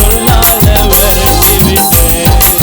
சொல்லாத விரட்டி விட்டேன்.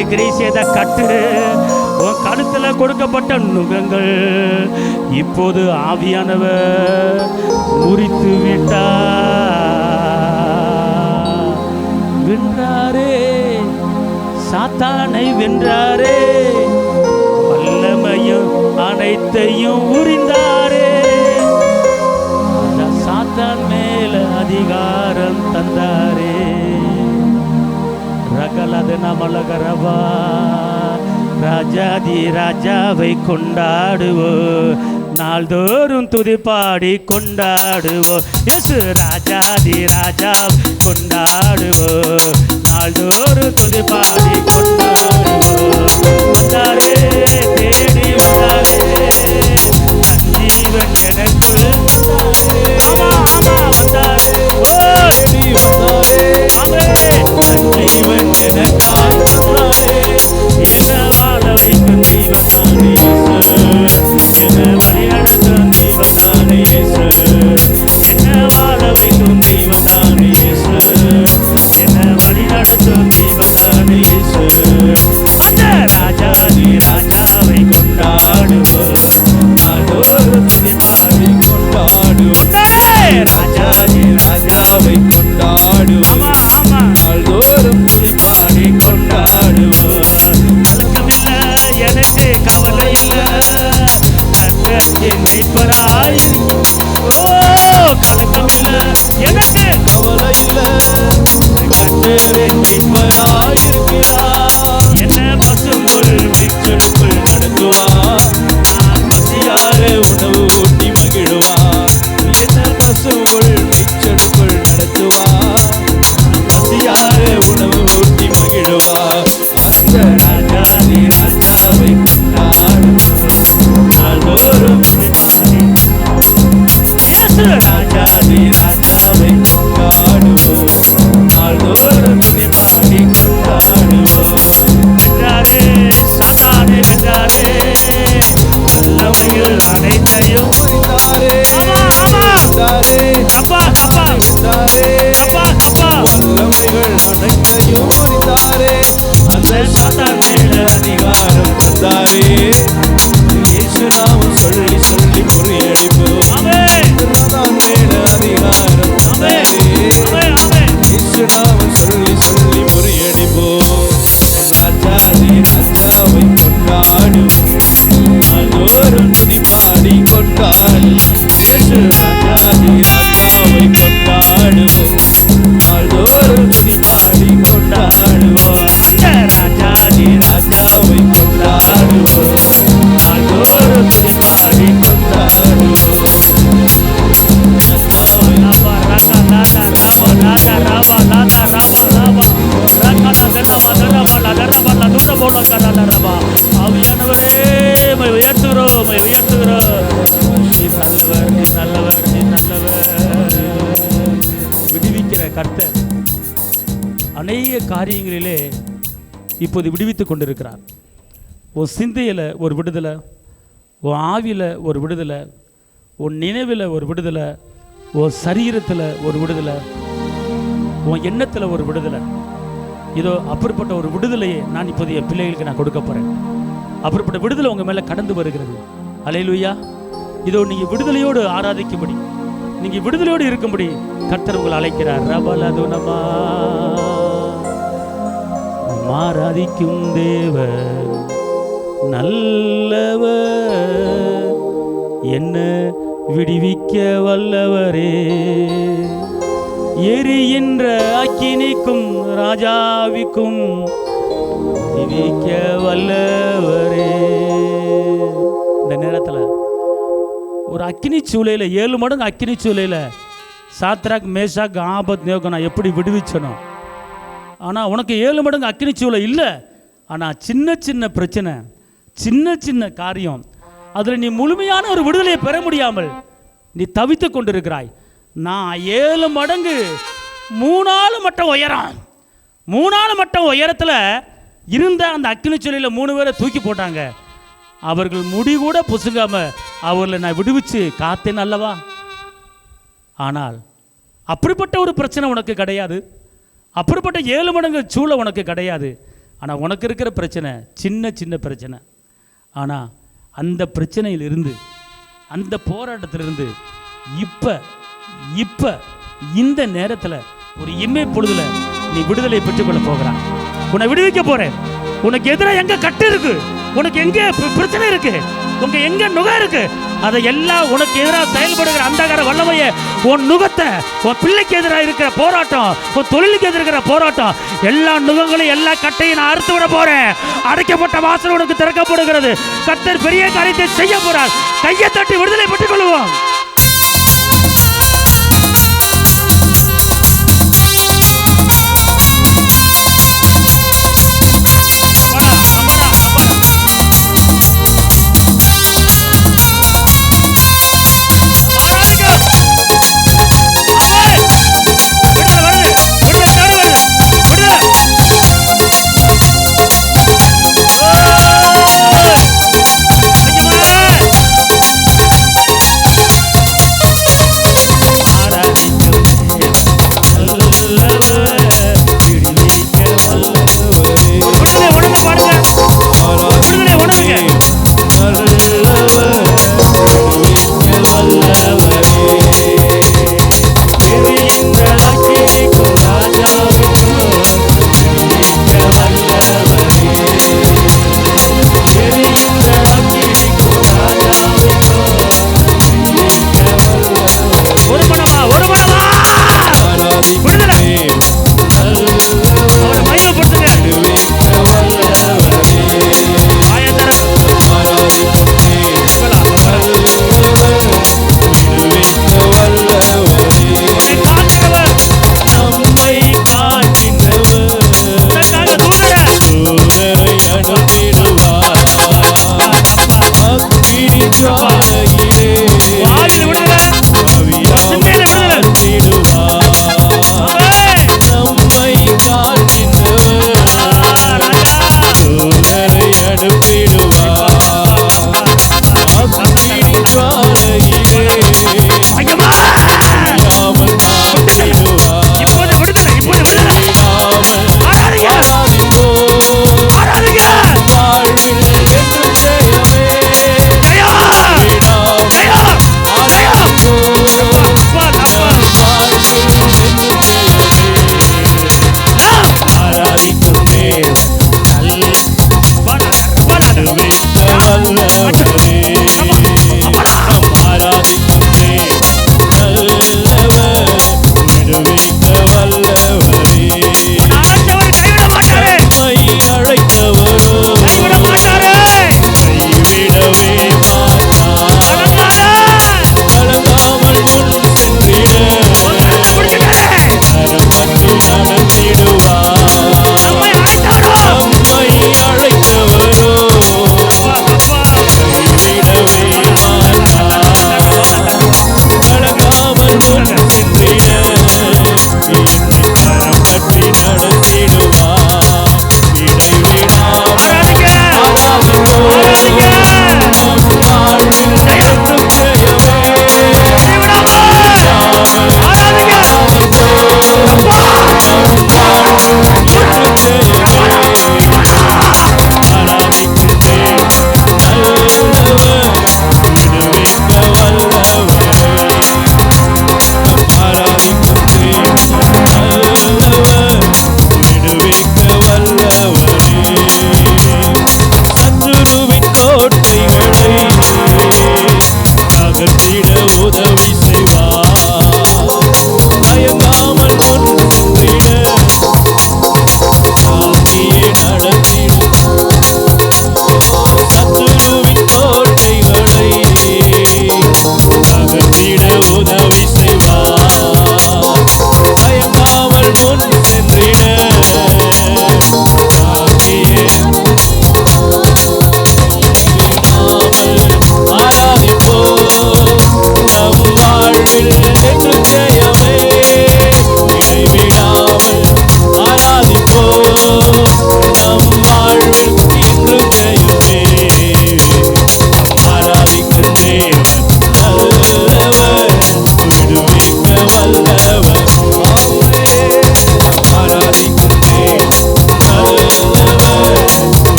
தலையிலே கிரீ செய்த கட்டு, உன் கழுத்துல கொடுக்கப்பட்ட நுகங்கள் இப்போது ஆவியானவர் முறித்து விட்டார். வென்றாரே, சாத்தானை வென்றாரே, வல்லமையும் அனைத்தையும் உரிந்தாரே, சாத்தான் மேல அதிகாரம் தந்தாரே. ரகலது நமலகரவா, ராஜாதி ராஜாவை கொண்டாடுவோம், நாள்தோறும் துதிப்பாடி கொண்டாடுவோம். இயேசு ராஜாதி ராஜா கொண்டாடுவோம், நாள்தோறும் துதிப்பாடி கொண்டாடுவோம். வந்தாரே, தேடி வந்தாரே, ஜீவன் எனக்கு வந்தாரே, ஜீவன் எனக்காய் வந்தாரே. என்ன வாழ வைக்கும் தெய்வம் தானே இயேசு, என்ன வழிநடத்தும் தெய்வம் தானே இயேசு, என்ன வாழ வைக்கும் தெய்வம் தானே இயேசு, என்ன வழிநடத்தும் தெய்வம் தானே இயேசு. அந்த ராஜாதி ராஜாவை கொண்டாடுவோம், நாள்தோறும் துதிப்பாடி கொண்டாடுவோம். ராஜாதி ராஜாவை கொண்டாடுவோம், நாள்தோறும் துதிப்பாடி கொண்டாடுவோம். கலக்கமில்லை எனக்கு, கவலை இல்லை, கர்த்தர் மீட்பராய். ஓ கலக்கமில்லை எனக்கு, கவலை இல்லை, கர்த்தர் மீட்பராய் இருக்கிறார். என்ன பசும்புல் மேய்ச்சலுக்குள் நடத்துவார், நான் பசியார உணவு ஊட்டி மகிழுவார். என்ன பசும்புல் மேய்ச்சலுக்குள் நடத்துவார், பசியார உணவு ஊட்டி மகிழுவார். அந்த ராஜாதி ராஜாவை கொண்டாடுவோம், நாள்தோறும் துதிப்பாடி. இயேசு ராஜாதி ராஜாவை கொண்டாடுவோம், நாள்தோறும் துதிப்பாடி கொண்டாடுவோம். வென்றாரே, சாத்தானை வென்றாரே, வல்லமையில் அனைத்தையும் வென்றாரே. அப்பா அப்பா வென்றாரே, அப்பா அப்பா வல்லமைகள் அனைத்தையும் வென்றாரே. அந்த சாத்தான் மேல அதிகாரம் தந்தாரே. இயேசு நாமம் சொல்லி சொல்லி முறியடிப்போம். சாத்தான் மேல அதிகாரம் தந்தாரே. இயேசு நாமம் சொல்லி சொல்லி முறியடிப்போம். ராஜாதி ராஜாவை கொண்டாடுவோம், நாள்தோறும் துதிப்பாடி கொண்டாடுவோம். இயேசு ராஜாதி ராஜாவை கொண்டாடுவோம், நாள்தோறும் துதிப்பாடி கொண்டாடுவோம். அந்த ராஜாதி ராஜாவை கொண்டாடுவோம், நாள்தோறும் துதிப்பாடி கொண்டாடுவோம். ஆவியானவரே உயர்த்துகிறோம், உயர்த்துகிறோம். நீ நல்லவர், நீ நல்லவர், நீ நல்லவர். விடுவிக்கிற கர்த்தர் அநேக காரியங்களிலே இப்போது விடுவித்துக் கொண்டிருக்கிறார். உன் சிந்தையில் ஒரு விடுதலை, உன் ஆவியில் ஒரு விடுதலை, உன் நினைவில் ஒரு விடுதலை, உன் சரீரத்தில் ஒரு விடுதலை, உன் எண்ணத்தில் ஒரு விடுதலை. இதோ அப்படிப்பட்ட ஒரு விடுதலையை நான் இப்போது என் பிள்ளைகளுக்கு நான் கொடுக்க போகிறேன். அப்படிப்பட்ட விடுதலை உங்கள் மேலே கடந்து வருகிறது. அல்லேலூயா. இதோ நீங்கள் விடுதலையோடு ஆராதிக்கும்படி, நீங்கள் விடுதலையோடு இருக்கும்படி கர்த்தர் உங்களை அழைக்கிறார். ரபலதுனமா ஆராதிக்கும் தேவர் நல்லவர், என்ன விடுவிக்க வல்லவரே, எரிகின்ற அக்கினிக்கும் ராஜாவிக்கும் விடுவிக்க வல்லவரே. இந்த நேரத்தில் ஒரு அக்கினி சூளையில் 7 மடங்கு அக்கினி சூளையில் சாத்ராக் மேஷாக் ஆபத்நேகோ நான் எப்படி விடுவிச்சனோ, ஆனால் உனக்கு 7 மடங்கு அக்கினி சூளை இல்லை. ஆனால் சின்ன சின்ன பிரச்சனை, சின்ன சின்ன காரியம், அதில் நீ முழுமையான ஒரு விடுதலையை பெற முடியாமல் நீ தவித்து கொண்டிருக்கிறாய். நான் 7 மடங்கு 3 மட்டம் உயரம், 3 மட்டம் உயரத்தில் இருந்த அந்த அக்கினி சூளையில் 3 பேரை தூக்கி போட்டாங்க. அவர்கள் முடி கூட புசுங்காம அவர்களை நான் விடுவிச்சு காத்தேன் அல்லவா. ஆனால் அப்படிப்பட்ட ஒரு பிரச்சனை உனக்கு கிடையாது, அப்படிப்பட்ட 7 மடங்கு சூளை உனக்கு கிடையாது. ஆனால் உனக்கு இருக்கிற பிரச்சனை சின்ன சின்ன பிரச்சனை. ஆனால் அந்த பிரச்சனையிலிருந்து, அந்த போராட்டத்திலிருந்து இப்போ இந்த நேரத்தில் ஒரு இம்மை பொழுதுல நீ விடுதலை பெற்றுக்கொள்ள போகிறான். உன்னை விடுவிக்க போறேன். உனக்கு எதிராக எங்க கட்டு இருக்கு, உனக்கு எங்க பிரச்சனை இருக்கு, உங்க எங்க நுகம் இருக்கு, அதை எல்லாம் உனக்கு எதிராக செயல்படுகிற அந்தகார வல்லமையை, உன் நுகத்தை, உன் பிள்ளைக்கு எதிராக இருக்கிற போராட்டம், உன் தொழிலுக்கு எதிராக இருக்கிற போராட்டம், எல்லா நுகங்களையும் எல்லா கட்டையும் நான் அறுத்து விட போறேன். அடைக்கப்பட்ட வாசல் உனக்கு திறக்கப்படுகிறது. கர்த்தர் பெரிய காரியத்தை செய்ய போறார். கையை தட்டி விடுதலை பெற்றுக் கொள்வோம்.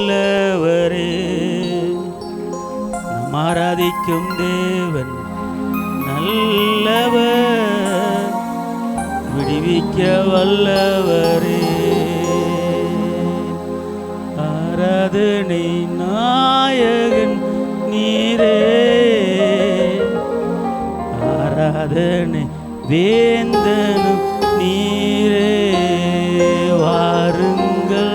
வல்லவரே. நம் ஆராதிக்கும் தேவன் நல்லவர், விடுவிக்க வல்லவரே. ஆராதனை நாயகன் நீரே, ஆராதனை வேந்தனும் நீரே. வாருங்கள்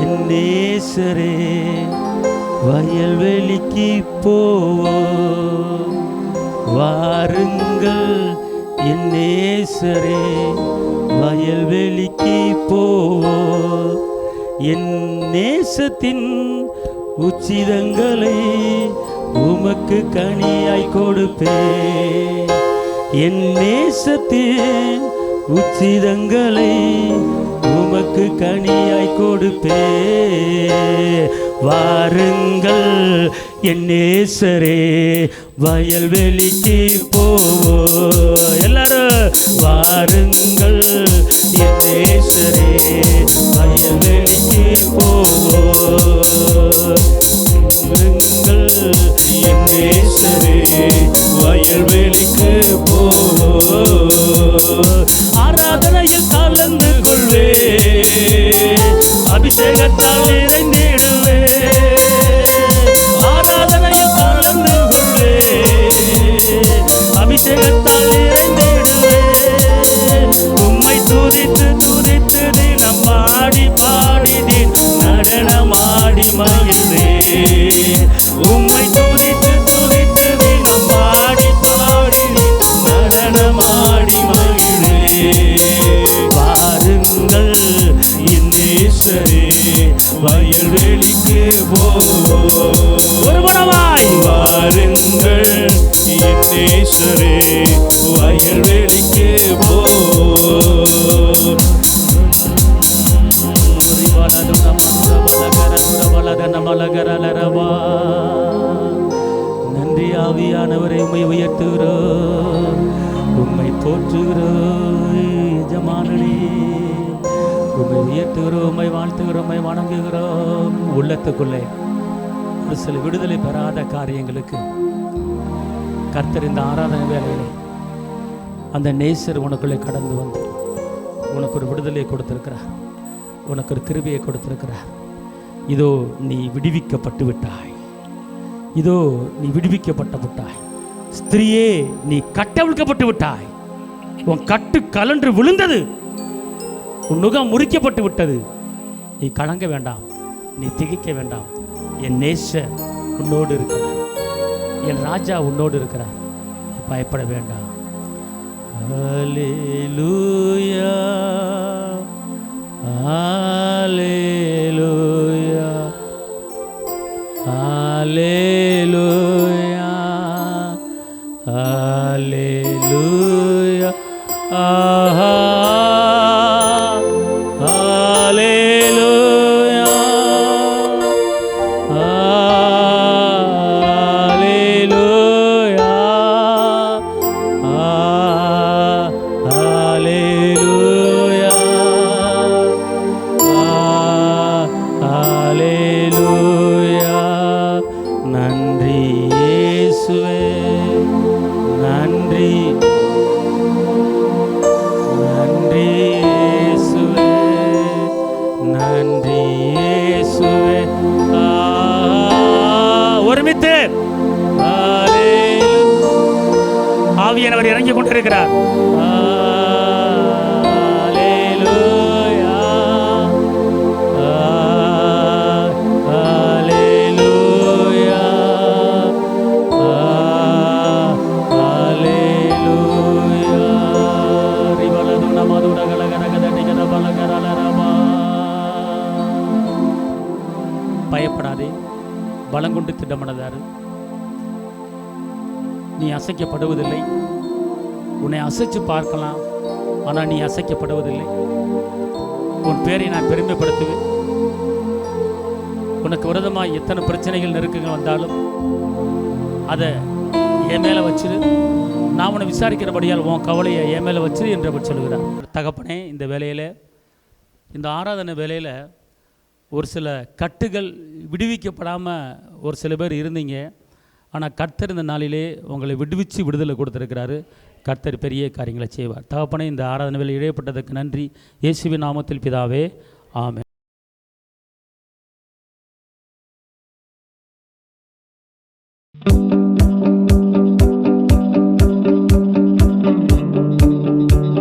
என் நேசரே, வயல்வெளிக்கு போவோம். வாருங்கள் என் நேசரே, வயல்வெளிக்கு போவோம். என் நேசத்தின் உச்சிதங்களை உமக்கு கனியாய் கொடுப்பேன். என் நேசத்தின் உச்சிதங்களை உமக்கு கனியாய் கொடுப்பேன். வாருங்கள் என் நேசரே, வயல்வெளிக்கு போவோம். எல்லாரும் வாருங்கள் என் நேசரே, வயல்வெளிக்கு போவோம். என் நேசரே, வயல்வெளிக்கு போவோம். ஆராதனையில் கலந்து கொள்வே, அபிஷேகத்தால் நிறைந்திடுவே. ஆராதனையில் கலந்து கொள்வே, அபிஷேகத்தால் நிறைந்திடுவே. உம்மை துதித்து துதித்து தினம் பாடி பாடி தின் நடனமாடி மகிழ்வே. உம்மை துதித்து துதித்து தினம் பாடி பாடி நடனமாடி மகிழ்வே. வாருங்கள் என் நேசரே, வயல்வெளிக்கு ஒருவனமாய். வாருங்கள் என் நேசரே, வயல்வெளிக்கு நன்றி ஆவியானவரை உம்மை உயர்த்துகிறோம், உம்மை போற்றுகிறோம். எஜமானனே உம்மை உயர்த்துகிறோம், உம்மை வாழ்த்துகிறோம், உம்மை வணங்குகிறோம். உள்ளத்துக்குள்ளே ஒரு சில விடுதலை பெறாத காரியங்களுக்கு கர்த்தர் இந்த ஆராதனை வேலையிலே அந்த நேசர் உனக்குள்ளே கடந்து வந்து உனக்கு ஒரு விடுதலையை கொடுத்திருக்கிறார், உனக்கு ஒரு கிருபையை கொடுத்திருக்கிறார். இதோ நீ விடுவிக்கப்பட்டு விட்டாய், இதோ நீ விடுவிக்கப்பட்டு விட்டாய். ஸ்திரீயே, நீ கட்டவிழ்க்கப்பட்டு விட்டாய். உன் கட்டு கலன்று விழுந்தது, உன் நுகம் முறிக்கப்பட்டு விட்டது. நீ கலங்க வேண்டாம், நீ திகைக்க வேண்டாம். என் நேசர் உன்னோடு இருக்கிறார், என் ராஜா உன்னோடு இருக்கிறார். நீ பயப்பட வேண்டாம். அல்லேலூயா, அல்லேலூயா, அல்லேலூயா, அல்லேலூயா. ஆஹா, அல்லேலூயா, அல்லேலூயா, அல்லேலூயா, அல்லேலூயா. நன்றி இயேசுவே, நன்றி, நன்றி இயேசுவே, நன்றி இயேசுவே. ஒருமித்து ஆவியானவர் இறங்கி கொண்டிருக்கிறார். அல்லேலூயா, அல்லேலூயா, அல்லேலூயா. ரிவலதுன மதுரகலகரகதடிகத பலகரலரபா. பயப்படாதே, பலங்கொண்டு திட்டமனதாரு. நீ அசைக்கப்படுவதில்லை. உன்னை அசைச்சு பார்க்கலாம், ஆனால் நீ அசைக்கப்படுவதில்லை. உன் பேரை நான் பெருமைப்படுத்துவேன். உனக்கு விரதமாக எத்தனை பிரச்சனைகள் நெருக்கங்கள் வந்தாலும் அதை என் மேலே வச்சிரு. நான் உன்னை விசாரிக்கிறபடியால் உன் கவலையை என் மேலே வச்சிரு என்று அவர் சொல்கிறார். தகப்பனே, இந்த வேலையில், இந்த ஆராதனை வேலையில் ஒரு சில கட்டுகள் விடுவிக்கப்படாமல் ஒரு சில பேர் இருந்தீங்க. ஆனால் கர்த்தர் இந்த நாளிலே உங்களை விடுவிச்சு விடுதலை கொடுத்துருக்கிறாரு. கர்த்தர் பெரிய காரியங்களை செய்வார். தகப்பனே, இந்த ஆராதனை வேளையில் இடைப்பட்டதற்கு நன்றி. இயேசுவின் நாமத்தில் பிதாவே, ஆமென்.